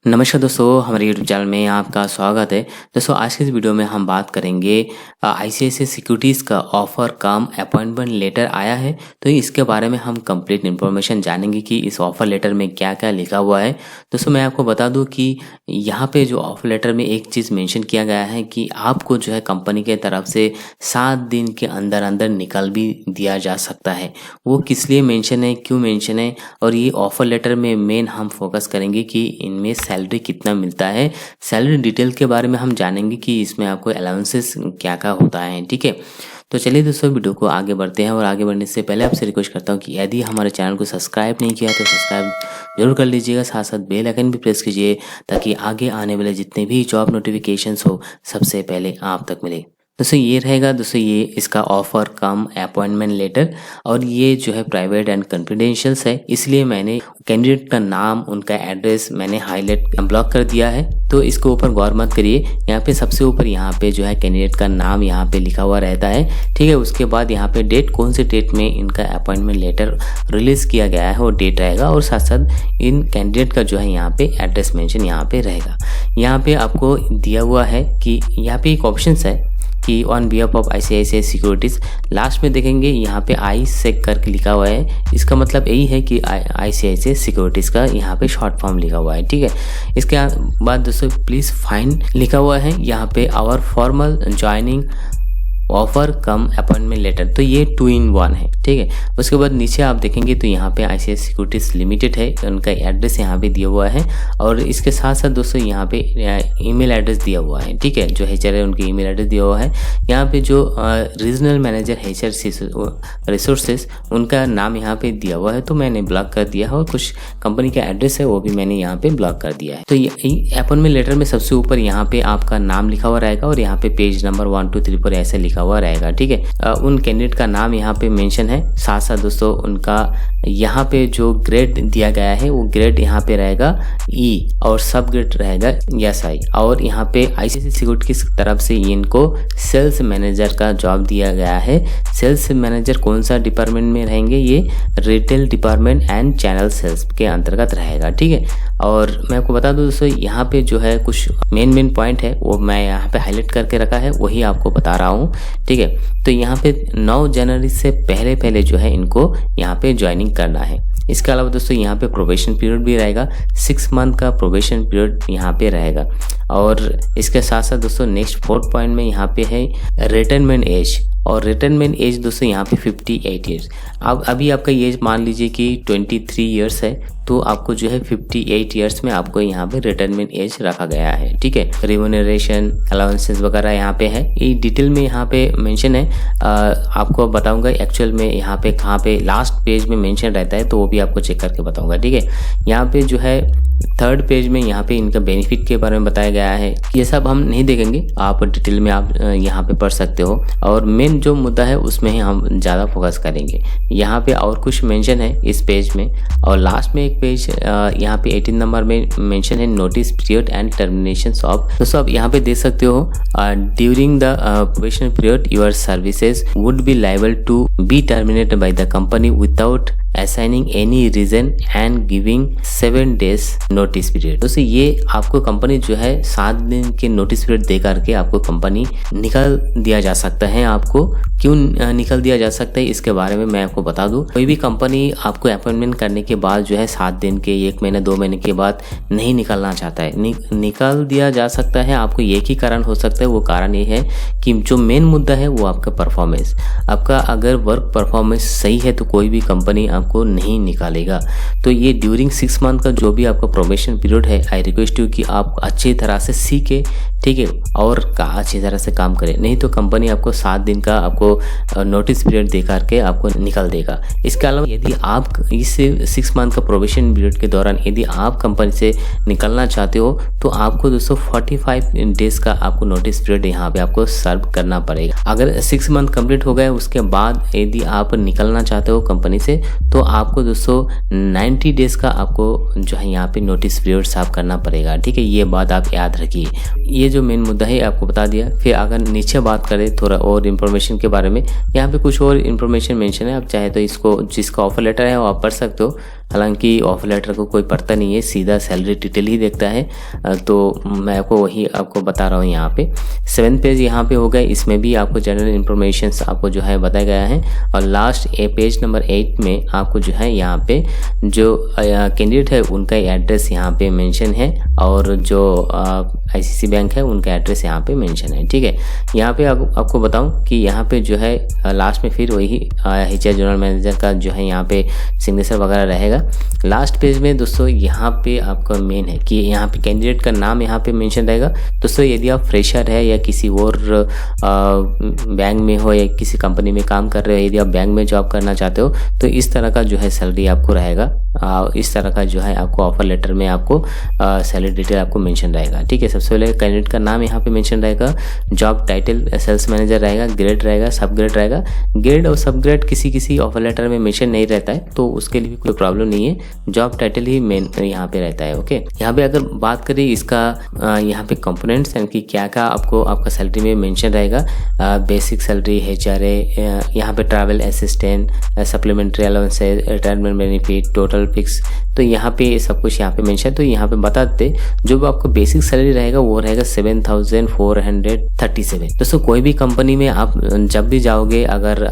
नमस्कार दोस्तों, हमारे यूट्यूब चैनल में आपका स्वागत है। दोस्तों, आज के इस वीडियो में हम बात करेंगे आईसीआईसीआई सिक्योरिटीज़ का ऑफ़र कम अपॉइंटमेंट लेटर आया है। तो इसके बारे में हम कंप्लीट इन्फॉर्मेशन जानेंगे कि इस ऑफ़र लेटर में क्या क्या लिखा हुआ है। दोस्तों, मैं आपको बता दूं कि यहाँ पे जो ऑफ़र लेटर में एक चीज़ मेंशन किया गया है कि आपको जो है कंपनी के तरफ से 7 दिन के अंदर अंदर निकाल भी दिया जा सकता है। वो किस लिए मेंशन है, क्यों मेंशन है, और ये ऑफ़र लेटर में मेन हम फोकस करेंगे कि इनमें सैलरी कितना मिलता है। सैलरी डिटेल के बारे में हम जानेंगे कि इसमें आपको अलाउंसेस क्या क्या होता है। ठीक है, तो चलिए दोस्तों, वीडियो को आगे बढ़ते हैं। और आगे बढ़ने से पहले आपसे रिक्वेस्ट करता हूँ कि यदि हमारे चैनल को सब्सक्राइब नहीं किया तो सब्सक्राइब जरूर कर लीजिएगा, साथ साथ बेल आइकन भी प्रेस कीजिए ताकि आगे आने वाले जितने भी जॉब नोटिफिकेशंस हो सबसे पहले आप तक मिले। दोस्तों, ये रहेगा दोस्तों, ये इसका ऑफर कम अपॉइंटमेंट लेटर, और ये जो है प्राइवेट एंड कॉन्फिडेंशियल्स है, इसलिए मैंने कैंडिडेट का नाम, उनका एड्रेस मैंने हाईलाइट ब्लॉक कर दिया है। तो इसके ऊपर गौर मत करिए। यहाँ पे सबसे ऊपर यहाँ पे जो है कैंडिडेट का नाम यहाँ पे लिखा हुआ रहता है। ठीक है, उसके बाद यहाँ पे डेट, कौन से डेट में इनका अपॉइंटमेंट लेटर रिलीज किया गया है वो डेट रहेगा, और साथ साथ इन कैंडिडेट का जो है यहाँ पे एड्रेस मेंशन यहाँ पे रहेगा। यहाँ पे आपको दिया हुआ है कि यहाँ पे एक ऑप्शन है कि on behalf of ICICI securities, last में देखेंगे यहाँ पे आई सेक करके लिखा हुआ है। इसका मतलब यही है कि आईसीआईसीआई सिक्योरिटीज़ का यहाँ पे शॉर्ट फॉर्म लिखा हुआ है। ठीक है, इसके बाद दोस्तों प्लीज़ फाइंड लिखा हुआ है यहाँ पे our formal joining offer cum appointment letter. तो ये 2 in 1 है। ठीक है, उसके बाद नीचे आप देखेंगे तो यहाँ पे आईसीआईसीआई सिक्योरिटीज़ लिमिटेड है, उनका एड्रेस यहाँ पे दिया हुआ है, और इसके साथ साथ दोस्तों यहाँ पे ईमेल एड्रेस दिया हुआ है। ठीक है, जो एचआर है उनके ईमेल एड्रेस दिया हुआ है। यहाँ पे जो रीजनल मैनेजर एचआर रिसोर्सेज, उनका नाम यहाँ पे दिया हुआ है, तो मैंने ब्लॉक कर दिया है, और कुछ कंपनी का एड्रेस है वो भी मैंने यहाँ पे ब्लॉक कर दिया है। तो अपॉइंटमेंट लेटर में सबसे ऊपर यहाँ पे आपका नाम लिखा हुआ रहेगा, और यहाँ पे पेज नंबर 1 2 3 4 ऐसे लिखा हुआ रहेगा। ठीक है, उन कैंडिडेट का नाम यहाँ पे मेंशन है, साथ साथ दोस्तों उनका यहाँ पे जो ग्रेड दिया गया है वो ग्रेड यहाँ पे रहेगा ई, और सब ग्रेड रहेगा SI, और यहाँ पे आईसीआईसीआई सिक्योरिटी की तरफ से इनको सेल्स मैनेजर का जॉब दिया गया है। सेल्स मैनेजर कौन सा डिपार्टमेंट में रहेंगे, ये retail department and channel sales के अंतर्गत रहेगा। ठीक है, और मैं आपको बता दूं दोस्तों, यहाँ पे जो है कुछ मेन पॉइंट है वो मैं यहाँ पे हाईलाइट करके रखा है, वही आपको बता रहा हूँ। ठीक है, तो यहाँ पे 9 जनवरी से पहले जो है इनको यहाँ पे ज्वाइनिंग करना है। इसके अलावा दोस्तों यहाँ पे प्रोबेशन पीरियड भी रहेगा, 6 मंथ का प्रोबेशन पीरियड यहाँ पे रहेगा। और इसके साथ साथ दोस्तों नेक्स्ट 4th पॉइंट में यहाँ पे है रिटायरमेंट एज, और रिटायरमेंट एज दोस्तों यहाँ पे 58 ईयर्स। अब अभी आपका एज मान लीजिए कि 23 ईयर्स है, तो आपको जो है 58 ईयर्स में आपको यहाँ पे रिटायरमेंट एज रखा गया है। ठीक है, रिम्यूनरेशन अलाउंसेस वगैरह यहाँ पे है, ये डिटेल में यहाँ पे मेंशन है। आपको बताऊंगा एक्चुअल में यहाँ पे कहाँ पे लास्ट पेज में मेंशन रहता है, तो वो भी आपको चेक करके बताऊंगा। ठीक है, यहाँ पे जो है 3rd पेज में यहाँ पे इनका बेनिफिट के बारे में बताया गया है। ये सब हम नहीं देखेंगे, आप डिटेल में आप यहाँ पे पढ़ सकते हो, और मेन जो मुद्दा है उसमें ही हम ज़्यादा फोकस करेंगे। यहाँ पे और कुछ मेंशन है इस पेज में, और लास्ट में एक पेज यहाँ पे 18 नंबर में मेंशन है notice period and termination of. दोस्तों आप यहाँ पे देख सकते हो, during the probation period your services would be liable to be terminated by the company without assigning any reason and giving 7 days notice period. दोस्तों ये आपको कंपनी जो है 7 दिन के नोटिस पीरियड दे करके आपको कंपनी निकाल दिया जा सकता है। आपको क्यों निकाल दिया जा सकता है इसके बारे में मैं आपको बता दूं। कोई भी कंपनी आपको अपॉइंटमेंट करने के बाद जो है 7 दिन के, 1 महीने 2 महीने के बाद नहीं निकालना चाहता है, निकाल दिया जा सकता है। आपको एक ही कारण हो सकता है, वो कारण ये है कि जो मेन मुद्दा है वो आपका परफॉर्मेंस। आपका अगर वर्क परफॉर्मेंस सही है तो कोई भी कंपनी आपको नहीं निकालेगा। तो ये ड्यूरिंग 6 मंथ का जो भी आपका प्रोबेशन पीरियड है, आई रिक्वेस्ट यू कि आप अच्छी तरह से सीखे, ठीक है, और अच्छी तरह से काम करें, नहीं तो कंपनी आपको 7 दिन का आपको नोटिस पीरियड दे करके आपको निकाल देगा। इसके अलावा यदि आप इस 6 मंथ का प्रोबेशन पीरियड के दौरान यदि आप कंपनी से निकलना चाहते हो तो आपको दोस्तों 45 डेज का आपको नोटिस पीरियड यहाँ पे आपको सर्व करना पड़ेगा। अगर 6 मंथ कंप्लीट हो गए उसके बाद यदि आप निकलना चाहते हो कंपनी से तो आपको दोस्तों 90 डेज का आपको जो है यहाँ पे नोटिस पीरियड सर्व करना पड़ेगा। ठीक है, ये बात आप याद रखिए। ये जो मेन मुद्दा है आपको बता दिया। फिर अगर नीचे बात करें थोड़ा और इन्फॉर्मेशन के बारे में, यहाँ पे कुछ और इन्फॉर्मेशन मेंशन है। आप चाहे तो इसको, जिसका ऑफर लेटर है वो आप पढ़ सकते हो। हालांकि ऑफर लेटर को कोई पढ़ता नहीं है, सीधा सैलरी डिटेल ही देखता है। तो मैं आपको वही आपको बता रहा हूँ यहाँ पे। 7th पेज यहाँ पे हो गया, इसमें भी आपको जनरल इन्फॉर्मेशन आपको जो है बताया गया है। और लास्ट पेज नंबर 8 में आपको जो है यहाँ पे जो कैंडिडेट है उनका एड्रेस यहाँ पे मेंशन है, और जो आईसीआईसीआई बैंक है उनका एड्रेस यहाँ पे मेंशन है। ठीक है, यहाँ पे आपको बताऊं कि यहाँ पे जो है लास्ट में फिर वही एचआर जनरल मैनेजर का जो है यहाँ पे सिग्नेचर वगैरह रहेगा। लास्ट पेज में दोस्तों यहाँ पे आपका मेन है कि यहाँ पे कैंडिडेट का नाम यहाँ पे मेंशन रहेगा। दोस्तों यदि आप फ्रेशर है या किसी और बैंक में हो या किसी कंपनी में काम कर रहे हो, यदि आप बैंक में जॉब करना चाहते हो तो इस तरह का जो है सैलरी आपको रहेगा। इस तरह का जो है आपको ऑफर लेटर में आपको सैलरी डिटेल आपको मेंशन रहेगा। ठीक है, सबसे पहले कैंडिडेट का नाम यहाँ पे मेंशन रहेगा, जॉब टाइटल सेल्स मैनेजर रहेगा, ग्रेड रहेगा, सब ग्रेड रहेगा। ग्रेड और सब ग्रेड किसी ऑफर लेटर में मेंशन नहीं रहता है, तो उसके लिए भी कोई प्रॉब्लम नहीं है, जॉब टाइटल ही मेन यहाँ पे रहता है। ओके, यहाँ पे अगर बात करें इसका यहाँ पे कंपोनेंट्स यानी कि क्या क्या आपका सैलरी में मेंशन रहेगा, बेसिक सैलरी, एचआरए, यहाँ पे travel assistant, supplementary allowances, retirement benefit, total fix, तो यहाँ पे सब कुछ यहाँ पे मेंशन। तो यहाँ पे बता देते जो आपको बेसिक सैलरी रहेगा वो रहेगा 7,437। दोस्तों कोई भी कंपनी में आप जब भी जाओगे अगर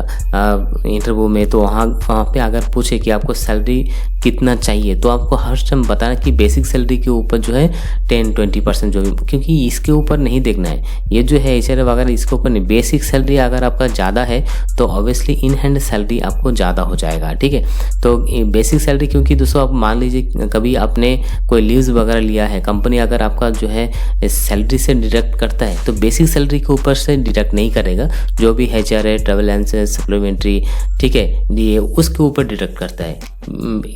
इंटरव्यू में, तो वहाँ पे अगर पूछे कि आपको सैलरी कितना चाहिए, तो आपको हर टाइम बताना कि बेसिक सैलरी के ऊपर जो है 10-20% जो भी, क्योंकि इसके ऊपर नहीं देखना है, ये जो है एचआर वगैरह इसके ऊपर नहीं। बेसिक सैलरी अगर आपका ज़्यादा है तो ऑब्वियसली इन हैंड सैलरी आपको ज़्यादा हो जाएगा। ठीक है, तो बेसिक सैलरी, क्योंकि दोस्तों आप मान लीजिए कभी आपने कोई लीव्स वगैरह लिया है, कंपनी अगर आपका जो है सैलरी से डिडक्ट करता है तो बेसिक सैलरी के ऊपर से डिडक्ट नहीं करेगा, जो भी एचआरए, ट्रैवल अलाउंसेस, सप्लीमेंट्री, ठीक है, ये उसके ऊपर डिडक्ट करता है,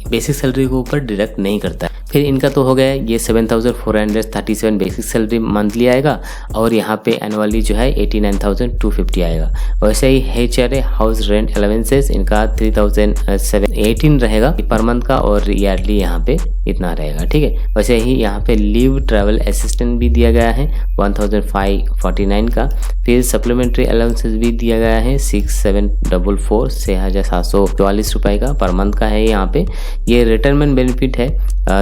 बेसिक सैलरी के ऊपर डिडक्ट नहीं करता है। फिर इनका तो हो गया ये 7,437 बेसिक सैलरी मंथली आएगा, और यहाँ पे एनुअली जो है 89,250 आएगा। वैसे ही एचआरए, हाउस रेंट अलाउंसेस, इनका 3,718 रहेगा पर मंथ का, और ईयरली यहाँ पे इतना रहेगा। ठीक है, वैसे ही यहाँ पे लीव ट्रैवल असिस्टेंट भी दिया गया है 1,549 का। फिर सप्लीमेंट्री अलाउंसेस भी दिया गया है 6,744 6,744 रुपए का पर मंथ का है। यहाँ पे ये रिटायरमेंट बेनिफिट है,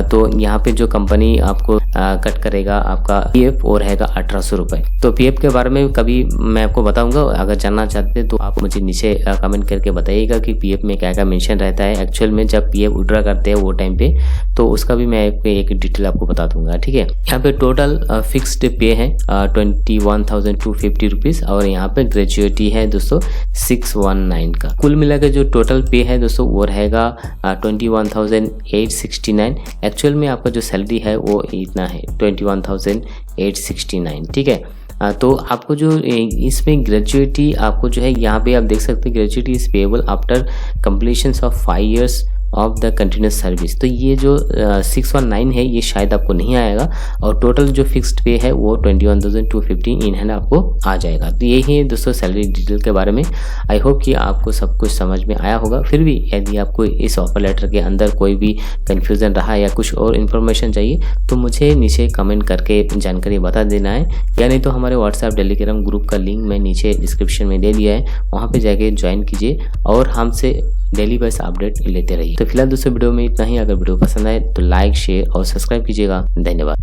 तो यहाँ पे जो कंपनी आपको कट करेगा आपका पीएफ और रहेगा 1,800 रुपए। तो पीएफ के बारे में कभी मैं आपको बताऊंगा, अगर जानना चाहते हैं तो आप मुझे नीचे कमेंट करके बताइएगा कि पीएफ में क्या क्या मेंशन रहता है एक्चुअल में जब पीएफ विड्रॉ करते हैं वो टाइम पे, तो उसका भी मैं एक डिटेल आपको बता दूंगा। ठीक है, यहाँ पे टोटल फिक्स्ड पे है 21,250 रुपीज, और यहाँ पे ग्रेजुएटी है दोस्तों 619 का। कुल मिला के जो टोटल पे है दोस्तों वो रहेगा 21,869। एक्चुअल में आपका जो सैलरी है वो इतना है 21,869। ठीक है, तो आपको जो इसमें ग्रेजुएटी आपको जो है यहाँ पे आप देख सकते हैं, gratuity is payable after completion of 5 years of the continuous service. तो ये जो 619 है ये शायद आपको नहीं आएगा, और टोटल जो फिक्स्ड पे है वो 21,250 इन हैंड आपको आ जाएगा। तो यही है दोस्तों सैलरी डिटेल के बारे में। आई होप कि आपको सब कुछ समझ में आया होगा। फिर भी यदि आपको इस ऑफर लेटर के अंदर कोई भी कन्फ्यूजन रहा या कुछ और इन्फॉर्मेशन चाहिए तो मुझे नीचे कमेंट करके जानकारी बता देना है, या नहीं तो हमारे व्हाट्सएप टेलीग्राम ग्रुप का लिंक मैं नीचे डिस्क्रिप्शन में दे दिया है, वहाँ पे जाके ज्वाइन कीजिए और हमसे डेली बेस अपडेट लेते रहिए। तो फिलहाल दोस्तों वीडियो में इतना ही। अगर वीडियो पसंद आए तो लाइक, शेयर और सब्सक्राइब कीजिएगा। धन्यवाद।